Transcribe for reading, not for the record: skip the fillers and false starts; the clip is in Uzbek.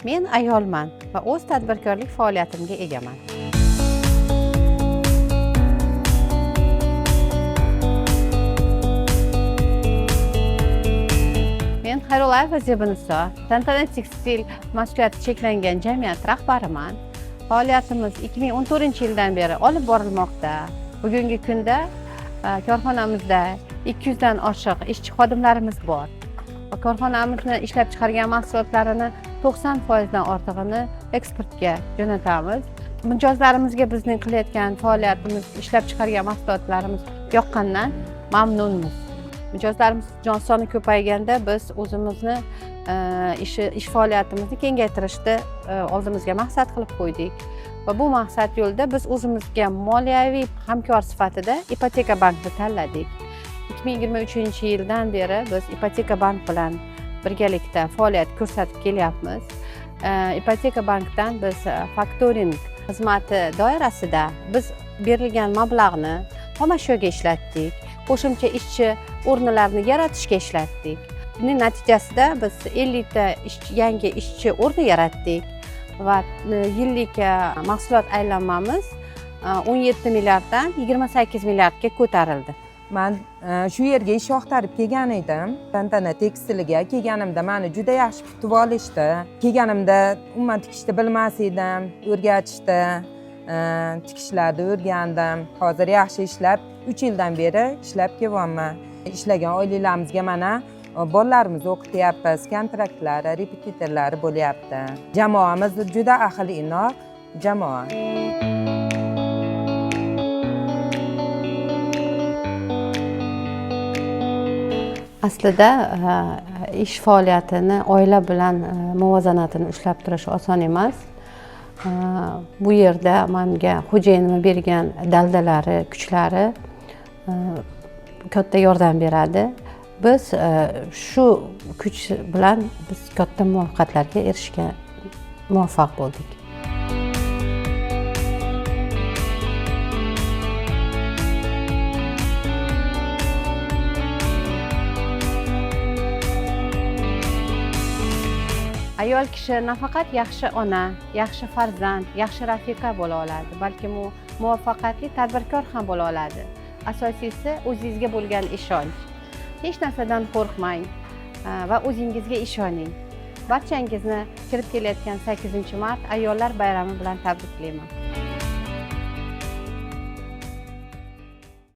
Men ayolman va o'z tadbirkorlik faoliyatimga egaman. Men Xayrulayeva Zebiniso, Tantana tekstil mas'uliyati cheklangan jamiyat rahbariman. Faoliyatimiz 2014-yildan beri olib borilmoqda. Bugungi kunda korxonamizda 200 dan oshiq ishchi xodimlarimiz bor. Korxonamizni ishlab chiqargan mahsulotlarini 90% dan ortig'ini eksportga jo'natamiz. Mijozlarimizga bizning qilayotgan faoliyatimiz, ishlab chiqargan mahsulotlarimiz yoqqandan mamnunmiz. Mijozlarimiz soni ko'payganda biz o'zimizni ish faoliyatimizni kengaytirishni oldimizga maqsad qilib qo'ydik. Va bu maqsad yo'lida biz o'zimizga moliyaviy hamkor sifatida Ipoteka bankni tanladik. 2023-yildan beri biz Ipoteka bank bilan birgalikda faoliyat ko'rsatib kelyapmiz. Ipoteka bankdan biz faktoring xizmati doirasida biz berilgan mablag'ni xomashyoga ishlatdik. Qo'shimcha ishchi o'rnlarini yaratishga ishlatdik. Buning natijasida biz 50 ta yangi ishchi o'rni yaratdik va yillik mahsulot aylanmamiz 17 milliarddan 28 milliardga ko'tarildi. Men shu yerga ish yoqtirib kelgan edim. Tantana tekstiliga kelganimda meni juda yaxshi kutib olishdi. Kelganimda umuman tikishni bilmas edim, o'rgatishdi. Tikishlarni o'rgandim. Hozir yaxshi ishlab 3 yildan beri ishlab kelyapman. Ishlagan oilalarimizga mana bolalarimizni o'qityapmiz, kontraktlar, repetitorlari bo'lyapti. Jamoamiz juda ahil-inoq jamoa. Aslida ish faoliyatini oila bilan muvozanatini ushlab turish oson emas. Bu yerda menga xo'jayinim bergan daldalari, kuchlari katta yordam beradi. Biz shu kuch bilan biz katta muvaffaqiyatlarga erishishga muvaffaq bo'ldik. Ayol kishi nafaqat yaxshi ona, yaxshi farzand, yaxshi rafiqa bo'la oladi, balki muvaffaqiyatli tadbirkor ham bo'la oladi. Asosiysi o'zingizga bo'lgan ishonch. Hech narsadan qo'rqmang va o'zingizga ishoning. Barchangizni kirib kelayotgan 8-mart ayollar bayrami bilan tabriklayman.